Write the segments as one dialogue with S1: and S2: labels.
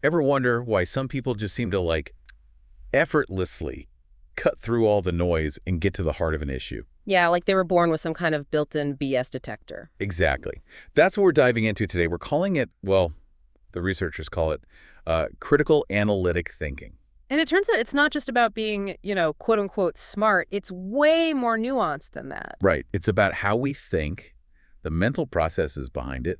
S1: Ever wonder why some people just seem to, effortlessly cut through all the noise and get to the heart of an issue?
S2: Yeah, like they were born with some kind of built-in BS detector.
S1: Exactly. That's what we're diving into today. We're calling it, well, the researchers call it critical analytic thinking.
S2: And it turns out it's not just about being, quote unquote smart. It's way more nuanced than that.
S1: Right. It's about how we think, the mental processes behind it.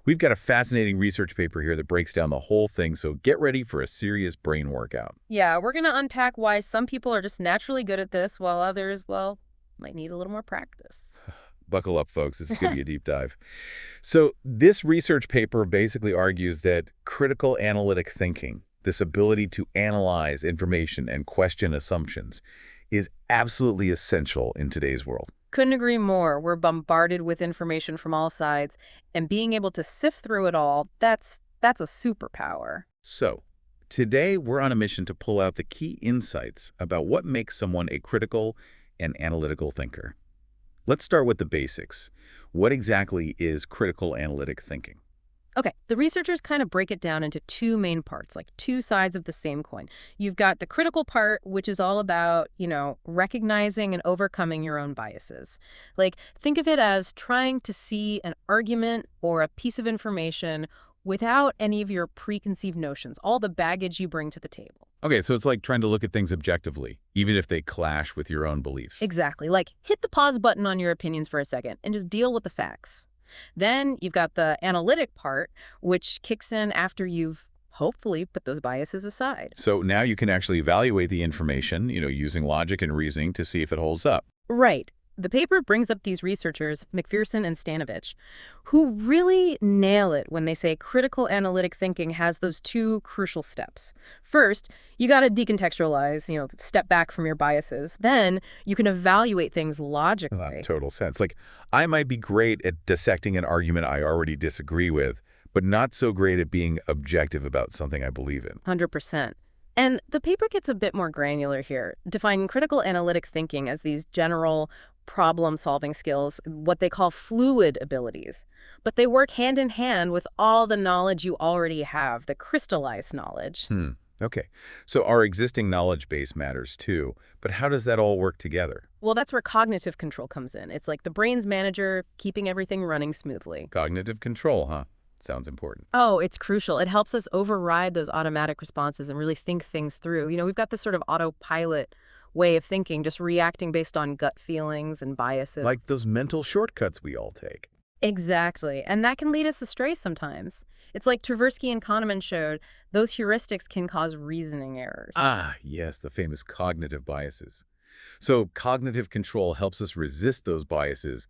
S1: We've got a fascinating research paper here that breaks down the whole thing, so get ready for a serious brain workout.
S2: Yeah, we're going to unpack why some people are just naturally good at this while others, well, might need a little more practice.
S1: Buckle up, folks. This is going to be a deep dive. So this research paper basically argues that critical analytic thinking, this ability to analyze information and question assumptions, is absolutely essential in today's world.
S2: Couldn't agree more. We're bombarded with information from all sides, and being able to sift through it all, that's a superpower.
S1: So today we're on a mission to pull out the key insights about what makes someone a critical and analytical thinker. Let's start with the basics. What exactly is critical analytic thinking?
S2: Okay, the researchers kind of break it down into two main parts, like two sides of the same coin. You've got the critical part, which is all about, recognizing and overcoming your own biases. Like, think of it as trying to see an argument or a piece of information without any of your preconceived notions, all the baggage you bring to the table.
S1: Okay, so it's like trying to look at things objectively, even if they clash with your own beliefs.
S2: Exactly. Like, hit the pause button on your opinions for a second and just deal with the facts. Then you've got the analytic part, which kicks in after you've hopefully put those biases aside.
S1: So now you can actually evaluate the information, using logic and reasoning to see if it holds up.
S2: Right. The paper brings up these researchers, McPherson and Stanovich, who really nail it when they say critical analytic thinking has those two crucial steps. First, you got to decontextualize, step back from your biases. Then you can evaluate things logically.
S1: Total sense. Like, I might be great at dissecting an argument I already disagree with, but not so great at being objective about something I believe in.
S2: 100%. And the paper gets a bit more granular here, defining critical analytic thinking as these general problem-solving skills, what they call fluid abilities. But they work hand in hand with all the knowledge you already have, the crystallized knowledge.
S1: Okay. So our existing knowledge base matters too, but how does that all work together?
S2: Well, that's where cognitive control comes in. It's like the brain's manager, keeping everything running smoothly.
S1: Cognitive control, huh? Sounds important.
S2: Oh, it's crucial. It helps us override those automatic responses and really think things through. We've got this sort of autopilot way of thinking, just reacting based on gut feelings and biases.
S1: Like those mental shortcuts we all take.
S2: Exactly. And that can lead us astray sometimes. It's like Tversky and Kahneman showed, those heuristics can cause reasoning errors.
S1: Ah, yes, the famous cognitive biases. So cognitive control helps us resist those biases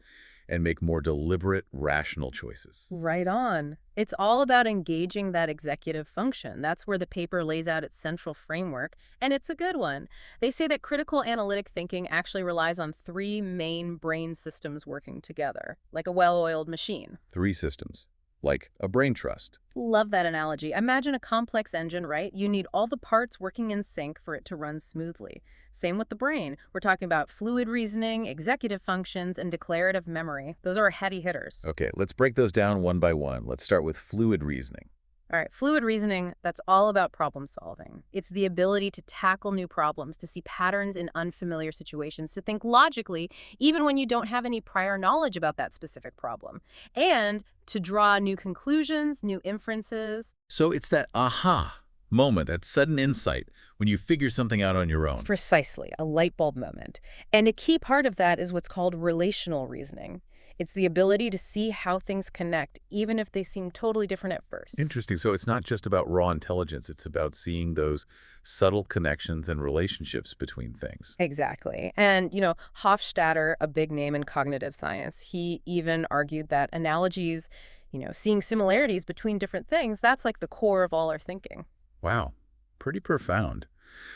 S1: and make more deliberate, rational choices.
S2: Right on. It's all about engaging that executive function. That's where the paper lays out its central framework, and it's a good one. They say that critical analytic thinking actually relies on three main brain systems working together, like a well-oiled machine.
S1: Three systems, like a brain trust.
S2: Love that analogy. Imagine a complex engine, right? You need all the parts working in sync for it to run smoothly. Same with the brain. We're talking about fluid reasoning, executive functions, and declarative memory. Those are heady hitters.
S1: Okay, let's break those down one by one. Let's start with fluid reasoning.
S2: All right, fluid reasoning, that's all about problem solving. It's the ability to tackle new problems, to see patterns in unfamiliar situations, to think logically, even when you don't have any prior knowledge about that specific problem, and to draw new conclusions, new inferences.
S1: So it's that aha moment, that sudden insight when you figure something out on your own.
S2: Precisely, a light bulb moment. And a key part of that is what's called relational reasoning. It's the ability to see how things connect, even if they seem totally different at first.
S1: Interesting. So it's not just about raw intelligence. It's about seeing those subtle connections and relationships between things.
S2: Exactly. And, Hofstadter, a big name in cognitive science, he even argued that analogies, seeing similarities between different things, that's like the core of all our thinking.
S1: Wow. Pretty profound.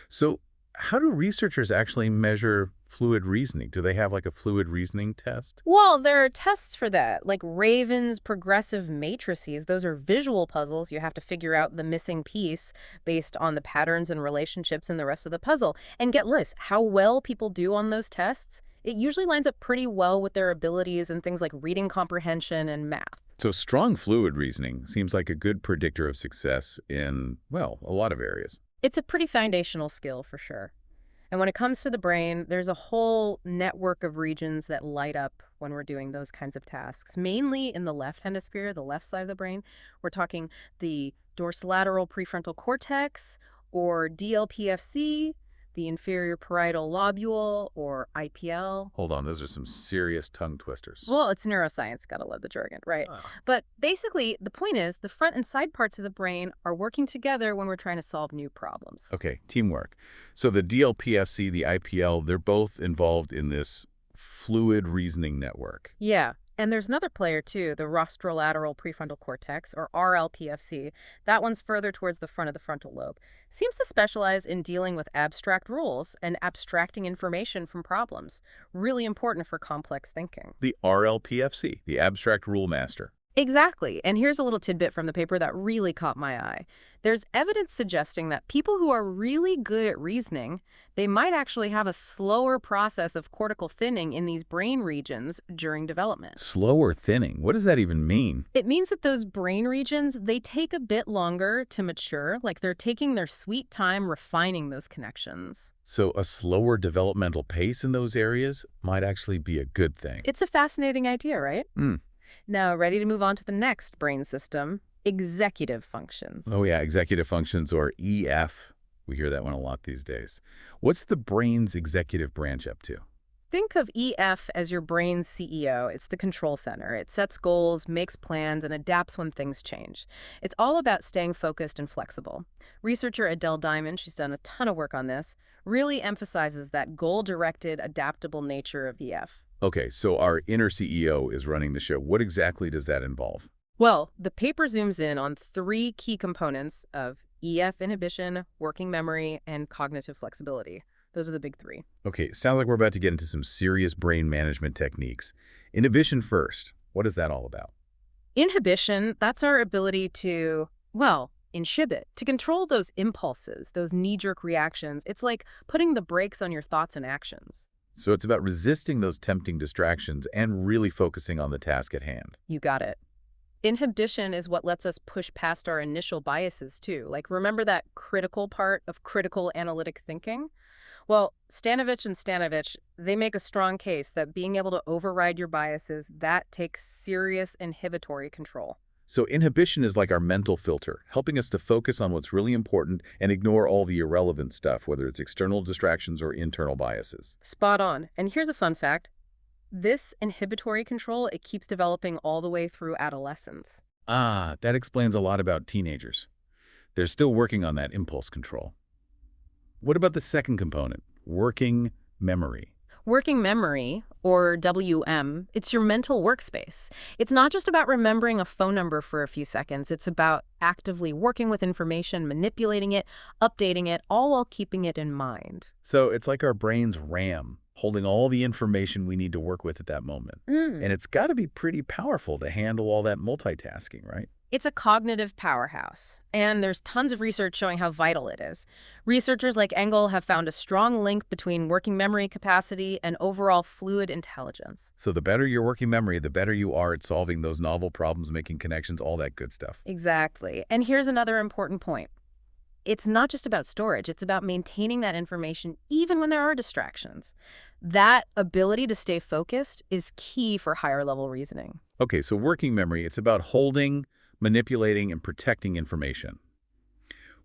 S1: So how do researchers actually measure fluid reasoning? Do they have like a fluid reasoning test?
S2: Well, there are tests for that, like Raven's progressive matrices. Those are visual puzzles. You have to figure out the missing piece based on the patterns and relationships in the rest of the puzzle. And get this, how well people do on those tests, it usually lines up pretty well with their abilities in things like reading comprehension and math.
S1: So strong fluid reasoning seems like a good predictor of success in, well, a lot of areas.
S2: It's a pretty foundational skill for sure. And when it comes to the brain, there's a whole network of regions that light up when we're doing those kinds of tasks, mainly in the left hemisphere, the left side of the brain. We're talking the dorsolateral prefrontal cortex, or DLPFC, the inferior parietal lobule, or IPL.
S1: Hold on, those are some serious tongue twisters.
S2: Well, it's neuroscience, gotta love the jargon, right?
S1: Ah.
S2: But basically, the point is the front and side parts of the brain are working together when we're trying to solve new problems.
S1: Okay, teamwork. So the DLPFC, the IPL, they're both involved in this fluid reasoning network.
S2: Yeah. And there's another player too, the rostrolateral prefrontal cortex, or RLPFC. That one's further towards the front of the frontal lobe. Seems to specialize in dealing with abstract rules and abstracting information from problems. Really important for complex thinking.
S1: The RLPFC, the abstract rule master.
S2: Exactly. And here's a little tidbit from the paper that really caught my eye. There's evidence suggesting that people who are really good at reasoning, they might actually have a slower process of cortical thinning in these brain regions during development.
S1: Slower thinning. What does that even mean?
S2: It means that those brain regions, they take a bit longer to mature, like they're taking their sweet time refining those connections.
S1: So a slower developmental pace in those areas might actually be a good thing.
S2: It's a fascinating idea, right?
S1: Hmm.
S2: Now, ready to move on to the next brain system, executive functions.
S1: Oh yeah, executive functions, or EF. We hear that one a lot these days. What's the brain's executive branch up to?
S2: Think of EF as your brain's CEO. It's the control center. It sets goals, makes plans, and adapts when things change. It's all about staying focused and flexible. Researcher Adele Diamond, she's done a ton of work on this, really emphasizes that goal-directed, adaptable nature of the F.
S1: Okay, so our inner CEO is running the show. What exactly does that involve?
S2: Well, the paper zooms in on three key components of EF inhibition, working memory, and cognitive flexibility. Those are the big three.
S1: Okay, sounds like we're about to get into some serious brain management techniques. Inhibition first. What is that all about?
S2: Inhibition, that's our ability to, well, inhibit, to control those impulses, those knee-jerk reactions. It's like putting the brakes on your thoughts and actions.
S1: So it's about resisting those tempting distractions and really focusing on the task at hand.
S2: You got it. Inhibition is what lets us push past our initial biases, too. Like, remember that critical part of critical analytic thinking? Well, Stanovich, they make a strong case that being able to override your biases, that takes serious inhibitory control.
S1: So inhibition is like our mental filter, helping us to focus on what's really important and ignore all the irrelevant stuff, whether it's external distractions or internal biases.
S2: Spot on. And here's a fun fact. This inhibitory control, it keeps developing all the way through adolescence.
S1: Ah, that explains a lot about teenagers. They're still working on that impulse control. What about the second component, working memory?
S2: Working memory, or WM, it's your mental workspace. It's not just about remembering a phone number for a few seconds. It's about actively working with information, manipulating it, updating it, all while keeping it in mind.
S1: So it's like our brain's RAM, holding all the information we need to work with at that moment. And it's got to be pretty powerful to handle all that multitasking, right?
S2: It's a cognitive powerhouse, and there's tons of research showing how vital it is. Researchers like Engel have found a strong link between working memory capacity and overall fluid intelligence.
S1: So the better your working memory, the better you are at solving those novel problems, making connections, all that good stuff.
S2: Exactly. And here's another important point. It's not just about storage, it's about maintaining that information even when there are distractions. That ability to stay focused is key for higher level reasoning.
S1: Okay, so working memory, it's about holding, manipulating, and protecting information.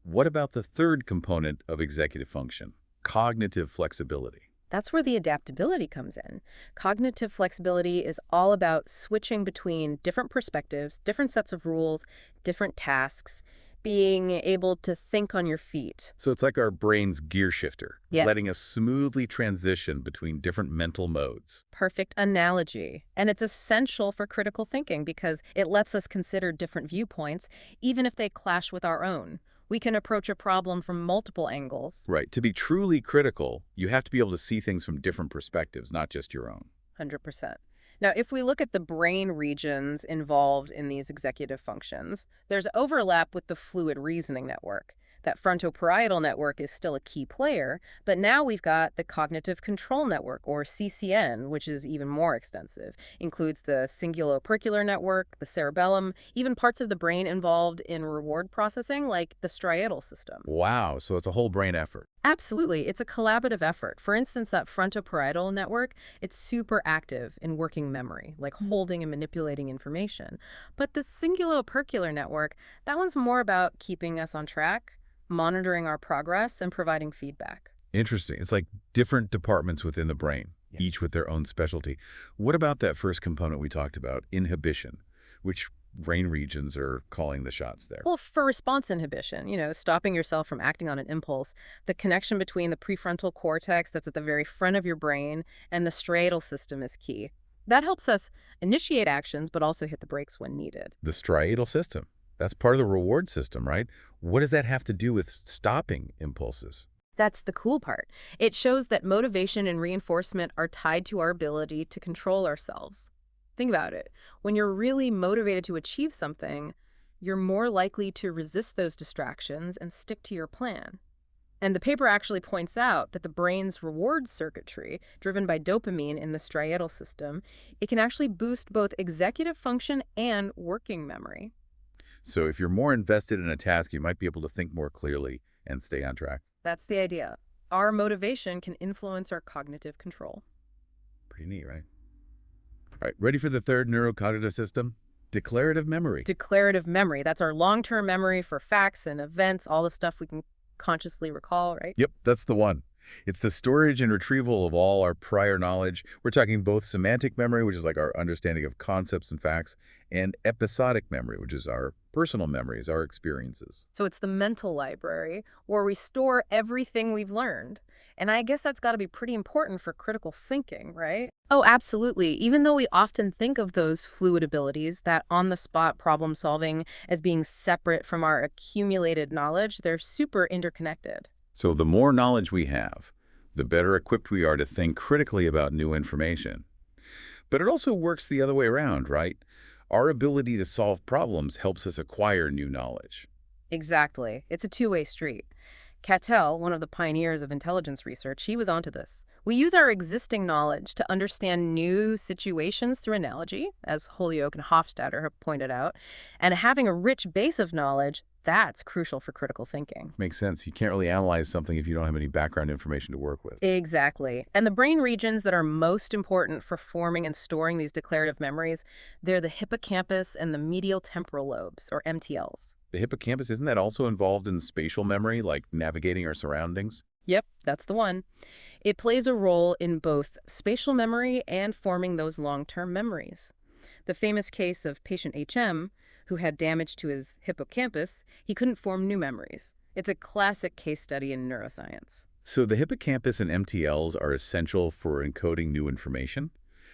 S1: What about the third component of executive function, cognitive flexibility?
S2: That's where the adaptability comes in. Cognitive flexibility is all about switching between different perspectives, different sets of rules, different tasks, being able to think on your feet.
S1: So it's like our brain's gear shifter,
S2: Yeah.
S1: letting us smoothly transition between different mental modes.
S2: Perfect analogy. And it's essential for critical thinking because it lets us consider different viewpoints, even if they clash with our own. We can approach a problem from multiple angles.
S1: Right. To be truly critical, you have to be able to see things from different perspectives, not just your own.
S2: 100%. Now, if we look at the brain regions involved in these executive functions, there's overlap with the fluid reasoning network. That frontoparietal network is still a key player, but now we've got the cognitive control network, or CCN, which is even more extensive. Includes the cinguloopercular network, the cerebellum, even parts of the brain involved in reward processing, like the striatal system.
S1: Wow, so it's a whole brain effort.
S2: Absolutely. It's a collaborative effort. For instance, that frontoparietal network, it's super active in working memory, like holding and manipulating information. But the cinguloopercular network, that one's more about keeping us on track, monitoring our progress, and providing feedback.
S1: Interesting. It's like different departments within the brain, each with their own specialty. What about that first component we talked about, inhibition? Which brain regions are calling the shots there?
S2: Well, for response inhibition, stopping yourself from acting on an impulse, the connection between the prefrontal cortex that's at the very front of your brain and the striatal system is key. That helps us initiate actions, but also hit the brakes when needed.
S1: The striatal system. That's part of the reward system, right? What does that have to do with stopping impulses?
S2: That's the cool part. It shows that motivation and reinforcement are tied to our ability to control ourselves. Think about it. When you're really motivated to achieve something, you're more likely to resist those distractions and stick to your plan. And the paper actually points out that the brain's reward circuitry, driven by dopamine in the striatal system, it can actually boost both executive function and working memory.
S1: So if you're more invested in a task, you might be able to think more clearly and stay on track.
S2: That's the idea. Our motivation can influence our cognitive control.
S1: Pretty neat, right? All right, ready for the third neurocognitive system? Declarative memory.
S2: Declarative memory, that's our long-term memory for facts and events, all the stuff we can consciously recall, right?
S1: Yep, that's the one. It's the storage and retrieval of all our prior knowledge. We're talking both semantic memory, which is like our understanding of concepts and facts, and episodic memory, which is our personal memories, our experiences.
S2: So it's the mental library where we store everything we've learned. And I guess that's got to be pretty important for critical thinking, right? Oh, absolutely. Even though we often think of those fluid abilities, that on-the-spot problem solving, as being separate from our accumulated knowledge, they're super interconnected.
S1: So the more knowledge we have, the better equipped we are to think critically about new information. But it also works the other way around, right? Our ability to solve problems helps us acquire new knowledge.
S2: Exactly. It's a two-way street. Cattell, one of the pioneers of intelligence research, he was onto this. We use our existing knowledge to understand new situations through analogy, as Holyoake and Hofstadter have pointed out, and having a rich base of knowledge, that's crucial for critical thinking.
S1: Makes sense. You can't really analyze something if you don't have any background information to work with.
S2: Exactly. And the brain regions that are most important for forming and storing these declarative memories, they're the hippocampus and the medial temporal lobes, or MTLs.
S1: The hippocampus, isn't that also involved in spatial memory, like navigating our surroundings?
S2: Yep, that's the one. It plays a role in both spatial memory and forming those long-term memories. The famous case of patient HM, who had damage to his hippocampus, he couldn't form new memories. It's a classic case study in neuroscience.
S1: So the hippocampus and MTLs are essential for encoding new information,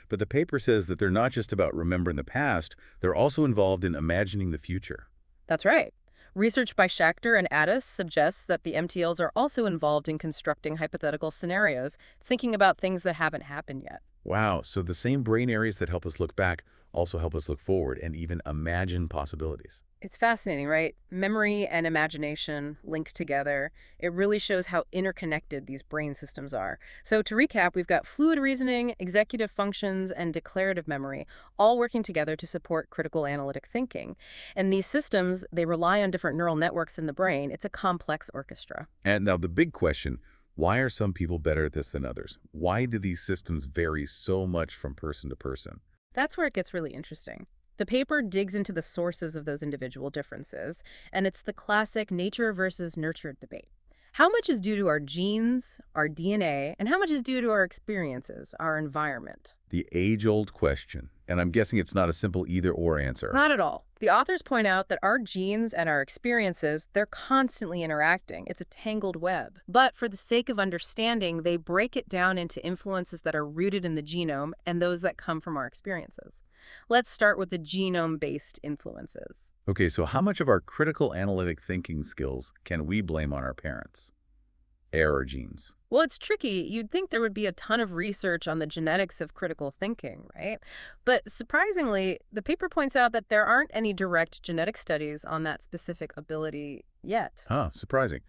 S1: but the paper says that they're not just about remembering the past, they're also involved in imagining the future.
S2: That's right. Research by Schachter and Addis suggests that the MTLs are also involved in constructing hypothetical scenarios, thinking about things that haven't happened yet.
S1: Wow, so the same brain areas that help us look back also help us look forward and even imagine possibilities.
S2: It's fascinating, right? Memory and imagination linked together. It really shows how interconnected these brain systems are. So to recap, we've got fluid reasoning, executive functions, and declarative memory, all working together to support critical analytic thinking. And these systems, they rely on different neural networks in the brain. It's a complex orchestra.
S1: And now the big question, why are some people better at this than others? Why do these systems vary so much from person to person?
S2: That's where it gets really interesting. The paper digs into the sources of those individual differences, and it's the classic nature versus nurture debate. How much is due to our genes, our DNA, and how much is due to our experiences, our environment?
S1: The age-old question, and I'm guessing it's not a simple either-or answer.
S2: Not at all. The authors point out that our genes and our experiences, they're constantly interacting. It's a tangled web. But for the sake of understanding, they break it down into influences that are rooted in the genome and those that come from our experiences. Let's start with the genome-based influences.
S1: Okay, so how much of our critical analytic thinking skills can we blame on our parents? Error genes.
S2: Well, it's tricky. You'd think there would be a ton of research on the genetics of critical thinking, right? But surprisingly, the paper points out that there aren't any direct genetic studies on that specific ability yet.
S1: Huh, surprising.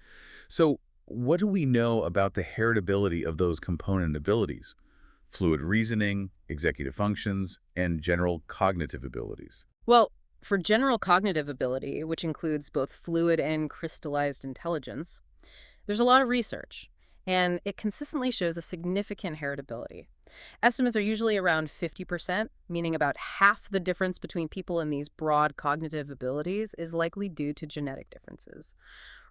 S1: So, what do we know about the heritability of those component abilities? Fluid reasoning, executive functions, and general cognitive abilities.
S2: Well, for general cognitive ability, which includes both fluid and crystallized intelligence, there's a lot of research, and it consistently shows a significant heritability. Estimates are usually around 50%, meaning about half the difference between people in these broad cognitive abilities is likely due to genetic differences.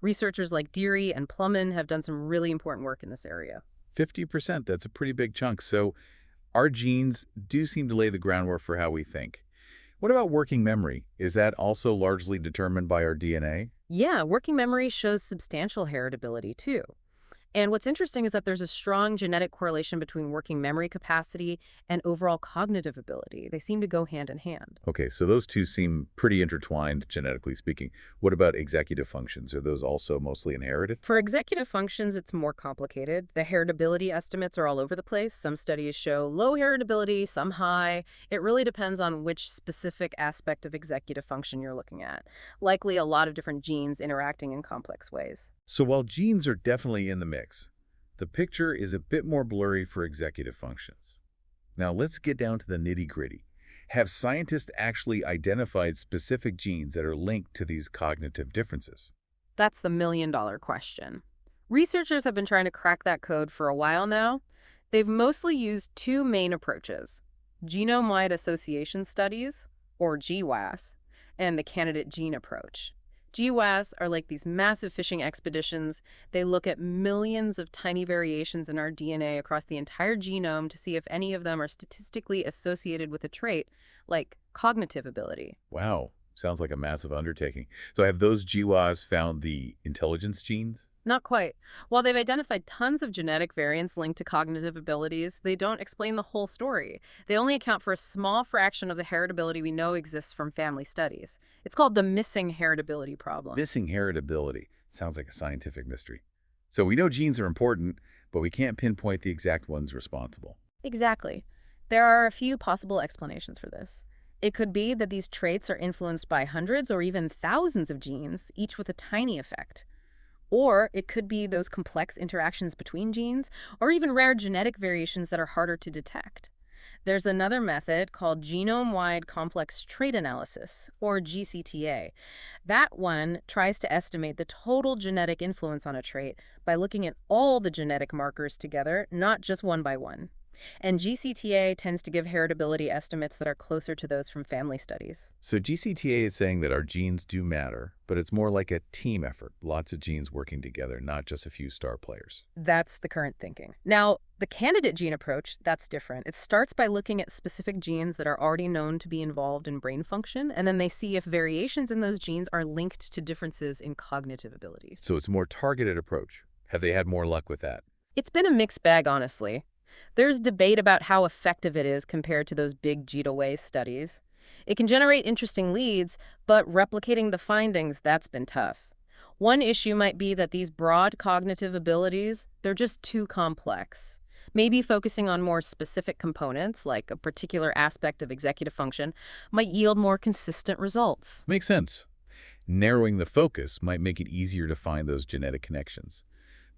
S2: Researchers like Deary and Plumman have done some really important work in this area.
S1: 50%, that's a pretty big chunk. So, our genes do seem to lay the groundwork for how we think. What about working memory? Is that also largely determined by our DNA?
S2: Yeah, working memory shows substantial heritability too. And what's interesting is that there's a strong genetic correlation between working memory capacity and overall cognitive ability. They seem to go hand in hand.
S1: Okay, so those two seem pretty intertwined, genetically speaking. What about executive functions? Are those also mostly inherited?
S2: For executive functions, it's more complicated. The heritability estimates are all over the place. Some studies show low heritability, some high. It really depends on which specific aspect of executive function you're looking at. Likely a lot of different genes interacting in complex ways.
S1: So while genes are definitely in the mix, the picture is a bit more blurry for executive functions. Now let's get down to the nitty-gritty. Have scientists actually identified specific genes that are linked to these cognitive differences?
S2: That's the million-dollar question. Researchers have been trying to crack that code for a while now. They've mostly used two main approaches: genome-wide association studies, or GWAS, and the candidate gene approach. GWAS are like these massive fishing expeditions. They look at millions of tiny variations in our DNA across the entire genome to see if any of them are statistically associated with a trait, like cognitive ability.
S1: Wow, sounds like a massive undertaking. So have those GWAS found the intelligence genes?
S2: Not quite. While they've identified tons of genetic variants linked to cognitive abilities, they don't explain the whole story. They only account for a small fraction of the heritability we know exists from family studies. It's called the missing heritability problem.
S1: Missing heritability. Sounds like a scientific mystery. So we know genes are important, but we can't pinpoint the exact ones responsible.
S2: Exactly. There are a few possible explanations for this. It could be that these traits are influenced by hundreds or even thousands of genes, each with a tiny effect. Or it could be those complex interactions between genes, or even rare genetic variations that are harder to detect. There's another method called genome-wide complex trait analysis, or GCTA. That one tries to estimate the total genetic influence on a trait by looking at all the genetic markers together, not just one by one. And GCTA tends to give heritability estimates that are closer to those from family studies.
S1: So GCTA is saying that our genes do matter, but it's more like a team effort, lots of genes working together, not just a few star players.
S2: That's the current thinking. Now, the candidate gene approach, that's different. It starts by looking at specific genes that are already known to be involved in brain function, and then they see if variations in those genes are linked to differences in cognitive abilities.
S1: So it's a more targeted approach. Have they had more luck with that?
S2: It's been a mixed bag, honestly. There's debate about how effective it is compared to those big GWAS studies. It can generate interesting leads, but replicating the findings, that's been tough. One issue might be that these broad cognitive abilities, they're just too complex. Maybe focusing on more specific components, like a particular aspect of executive function, might yield more consistent results.
S1: Makes sense. Narrowing the focus might make it easier to find those genetic connections.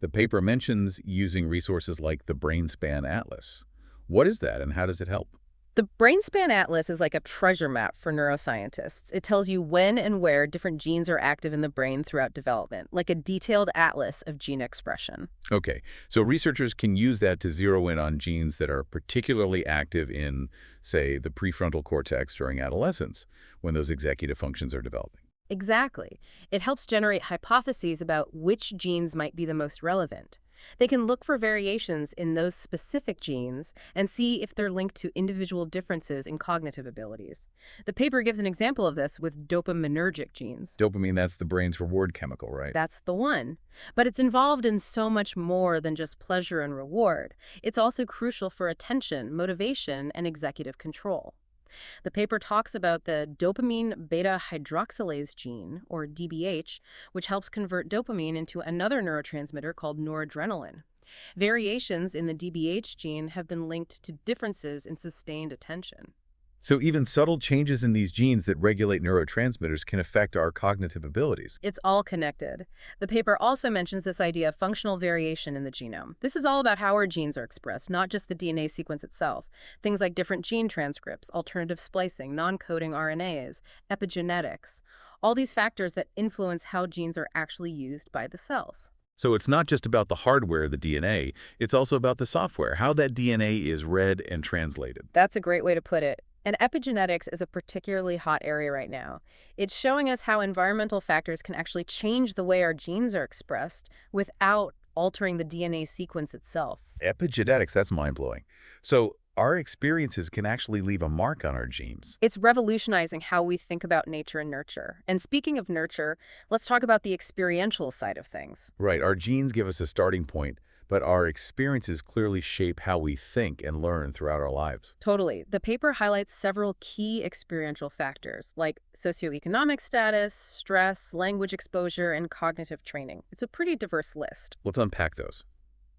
S1: The paper mentions using resources like the BrainSpan Atlas. What is that and how does it help?
S2: The BrainSpan Atlas is like a treasure map for neuroscientists. It tells you when and where different genes are active in the brain throughout development, like a detailed atlas of gene expression.
S1: Okay, so researchers can use that to zero in on genes that are particularly active in, say, the prefrontal cortex during adolescence, when those executive functions are developing.
S2: Exactly. It helps generate hypotheses about which genes might be the most relevant. They can look for variations in those specific genes and see if they're linked to individual differences in cognitive abilities. The paper gives an example of this with dopaminergic genes.
S1: Dopamine, that's the brain's reward chemical, right?
S2: That's the one. But it's involved in so much more than just pleasure and reward. It's also crucial for attention, motivation, and executive control. The paper talks about the dopamine beta hydroxylase gene, or DBH, which helps convert dopamine into another neurotransmitter called noradrenaline. Variations in the DBH gene have been linked to differences in sustained attention.
S1: So even subtle changes in these genes that regulate neurotransmitters can affect our cognitive abilities.
S2: It's all connected. The paper also mentions this idea of functional variation in the genome. This is all about how our genes are expressed, not just the DNA sequence itself. Things like different gene transcripts, alternative splicing, non-coding RNAs, epigenetics. All these factors that influence how genes are actually used by the cells.
S1: So it's not just about the hardware, the DNA, it's also about the software, how that DNA is read and translated.
S2: That's a great way to put it. And epigenetics is a particularly hot area right now. It's showing us how environmental factors can actually change the way our genes are expressed without altering the DNA sequence itself.
S1: Epigenetics, that's mind-blowing. So our experiences can actually leave a mark on our genes.
S2: It's revolutionizing how we think about nature and nurture. And speaking of nurture, let's talk about the experiential side of things.
S1: Right, our genes give us a starting point, but our experiences clearly shape how we think and learn throughout our lives.
S2: Totally. The paper highlights several key experiential factors like socioeconomic status, stress, language exposure, and cognitive training. It's a pretty diverse list.
S1: Let's unpack those.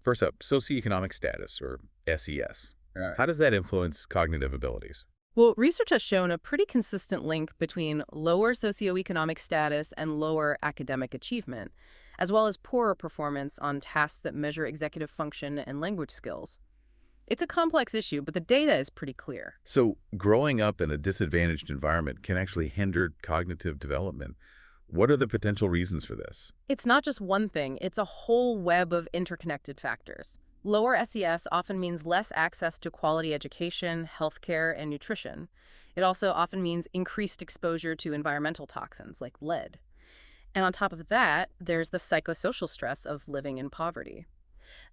S1: First up, socioeconomic status, or SES.
S3: Right.
S1: How does that influence cognitive abilities?
S2: Well, research has shown a pretty consistent link between lower socioeconomic status and lower academic achievement, as well as poorer performance on tasks that measure executive function and language skills. It's a complex issue, but the data is pretty clear.
S1: So growing up in a disadvantaged environment can actually hinder cognitive development. What are the potential reasons for this?
S2: It's not just one thing, it's a whole web of interconnected factors. Lower SES often means less access to quality education, healthcare, and nutrition. It also often means increased exposure to environmental toxins like lead. And on top of that, there's the psychosocial stress of living in poverty.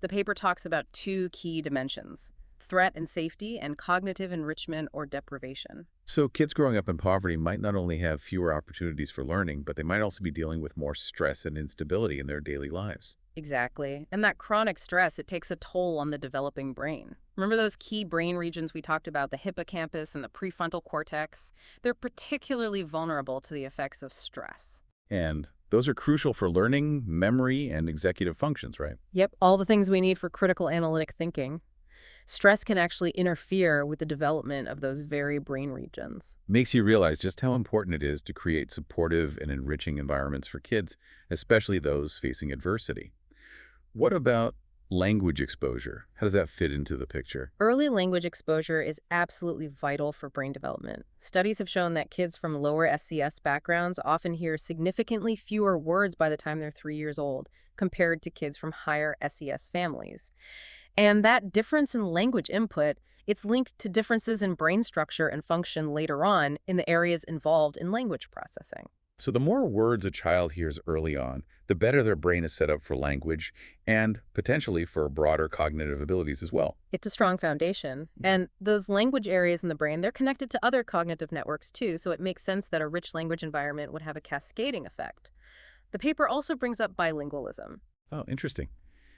S2: The paper talks about two key dimensions: threat and safety, and cognitive enrichment or deprivation.
S1: So kids growing up in poverty might not only have fewer opportunities for learning, but they might also be dealing with more stress and instability in their daily lives.
S2: Exactly. And that chronic stress, it takes a toll on the developing brain. Remember those key brain regions we talked about, the hippocampus and the prefrontal cortex? They're particularly vulnerable to the effects of stress.
S1: And those are crucial for learning, memory, and executive functions, right?
S2: Yep, all the things we need for critical analytic thinking. Stress can actually interfere with the development of those very brain regions.
S1: Makes you realize just how important it is to create supportive and enriching environments for kids, especially those facing adversity. What about language exposure? How does that fit into the picture?
S2: Early language exposure is absolutely vital for brain development. Studies have shown that kids from lower SES backgrounds often hear significantly fewer words by the time they're 3 years old, compared to kids from higher SES families. And that difference in language input, it's linked to differences in brain structure and function later on in the areas involved in language processing.
S1: So the more words a child hears early on, the better their brain is set up for language and potentially for broader cognitive abilities as well.
S2: It's a strong foundation. And those language areas in the brain, they're connected to other cognitive networks too, so it makes sense that a rich language environment would have a cascading effect. The paper also brings up bilingualism.
S1: Oh, interesting.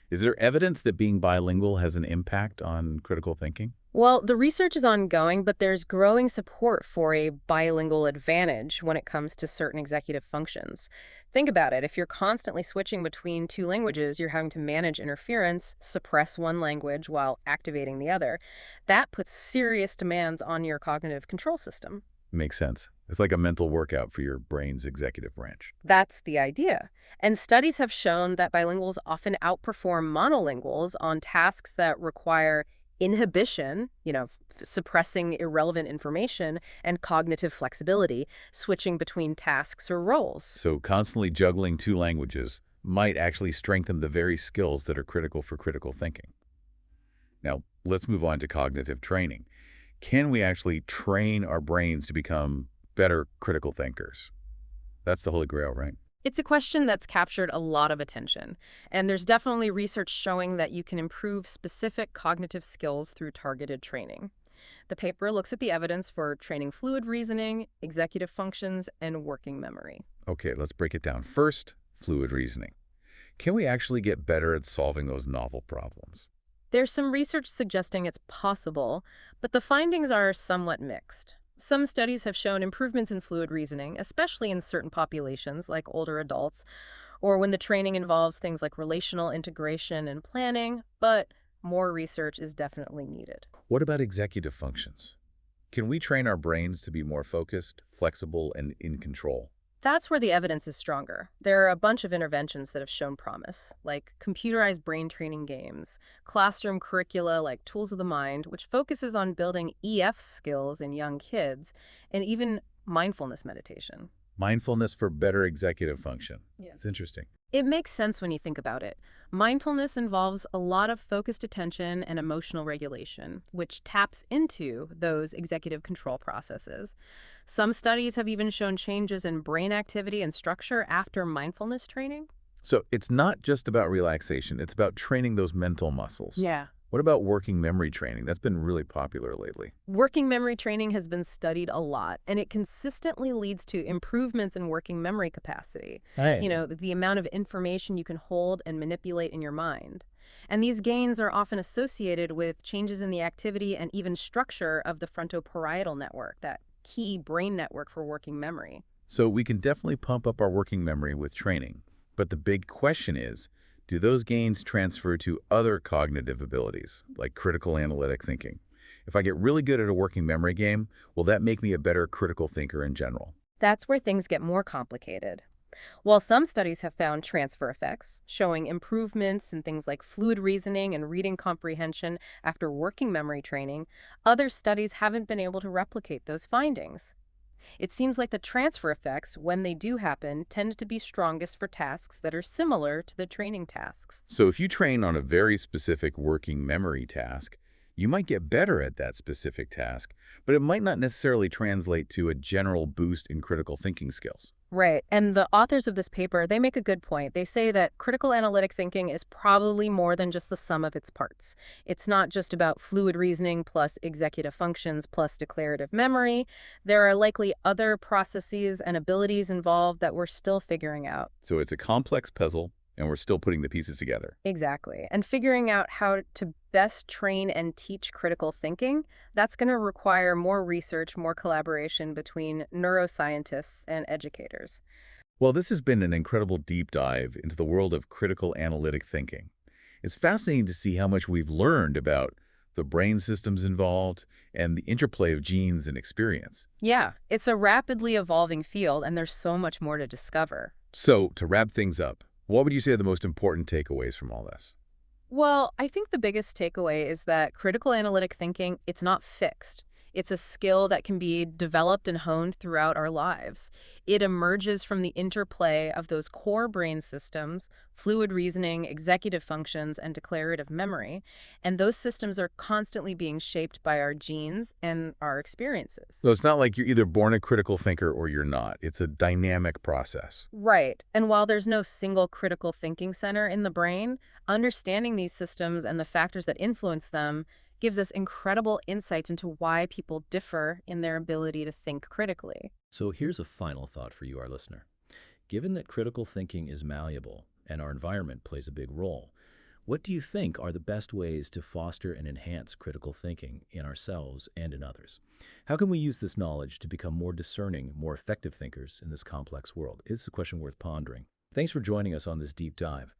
S1: Is there evidence that being bilingual has an impact on critical thinking?
S2: Well, the research is ongoing, but there's growing support for a bilingual advantage when it comes to certain executive functions. Think about it. If you're constantly switching between two languages, you're having to manage interference, suppress one language while activating the other. That puts serious demands on your cognitive control system.
S1: Makes sense. It's like a mental workout for your brain's executive branch.
S2: That's the idea. And studies have shown that bilinguals often outperform monolinguals on tasks that require inhibition, suppressing irrelevant information, and cognitive flexibility, switching between tasks or roles.
S1: So constantly juggling two languages might actually strengthen the very skills that are critical for critical thinking. Now, let's move on to cognitive training. Can we actually train our brains to become better critical thinkers? That's the holy grail, right?
S2: It's a question that's captured a lot of attention, and there's definitely research showing that you can improve specific cognitive skills through targeted training. The paper looks at the evidence for training fluid reasoning, executive functions, and working memory.
S1: Okay, let's break it down. First, fluid reasoning. Can we actually get better at solving those novel problems?
S2: There's some research suggesting it's possible, but the findings are somewhat mixed. Some studies have shown improvements in fluid reasoning, especially in certain populations like older adults, or when the training involves things like relational integration and planning, but more research is definitely needed.
S1: What about executive functions? Can we train our brains to be more focused, flexible, and in control?
S2: That's where the evidence is stronger. There are a bunch of interventions that have shown promise, like computerized brain training games, classroom curricula like Tools of the Mind, which focuses on building EF skills in young kids, and even mindfulness meditation.
S1: Mindfulness for better executive function.
S2: Yeah.
S1: It's interesting.
S2: It makes sense when you think about it. Mindfulness involves a lot of focused attention and emotional regulation, which taps into those executive control processes. Some studies have even shown changes in brain activity and structure after mindfulness training.
S1: So it's not just about relaxation, it's about training those mental muscles.
S2: Yeah.
S1: What about working memory training? That's been really popular lately.
S2: Working memory training has been studied a lot, and it consistently leads to improvements in working memory capacity.
S1: Right.
S2: The amount of information you can hold and manipulate in your mind. And these gains are often associated with changes in the activity and even structure of the frontoparietal network, that key brain network for working memory.
S1: So we can definitely pump up our working memory with training. But the big question is, do those gains transfer to other cognitive abilities, like critical analytic thinking? If I get really good at a working memory game, will that make me a better critical thinker in general?
S2: That's where things get more complicated. While some studies have found transfer effects, showing improvements in things like fluid reasoning and reading comprehension after working memory training, other studies haven't been able to replicate those findings. It seems like the transfer effects, when they do happen, tend to be strongest for tasks that are similar to the training tasks.
S1: So if you train on a very specific working memory task, you might get better at that specific task, but it might not necessarily translate to a general boost in critical thinking skills.
S2: Right. And the authors of this paper, they make a good point. They say that critical analytic thinking is probably more than just the sum of its parts. It's not just about fluid reasoning plus executive functions plus declarative memory. There are likely other processes and abilities involved that we're still figuring out.
S1: So it's a complex puzzle, and we're still putting the pieces together.
S2: Exactly. And figuring out how to best train and teach critical thinking, that's going to require more research, more collaboration between neuroscientists and educators.
S1: Well, this has been an incredible deep dive into the world of critical analytic thinking. It's fascinating to see how much we've learned about the brain systems involved and the interplay of genes and experience.
S2: Yeah, it's a rapidly evolving field, and there's so much more to discover.
S1: So, to wrap things up, what would you say are the most important takeaways from all this?
S2: Well, I think the biggest takeaway is that critical analytic thinking, it's not fixed. It's a skill that can be developed and honed throughout our lives. It emerges from the interplay of those core brain systems, fluid reasoning, executive functions, and declarative memory. And those systems are constantly being shaped by our genes and our experiences.
S1: So it's not like you're either born a critical thinker or you're not. It's a dynamic process.
S2: Right. And while there's no single critical thinking center in the brain, understanding these systems and the factors that influence them gives us incredible insights into why people differ in their ability to think critically.
S3: So here's a final thought for you, our listener. Given that critical thinking is malleable and our environment plays a big role, what do you think are the best ways to foster and enhance critical thinking in ourselves and in others? How can we use this knowledge to become more discerning, more effective thinkers in this complex world? It's a question worth pondering. Thanks for joining us on this deep dive.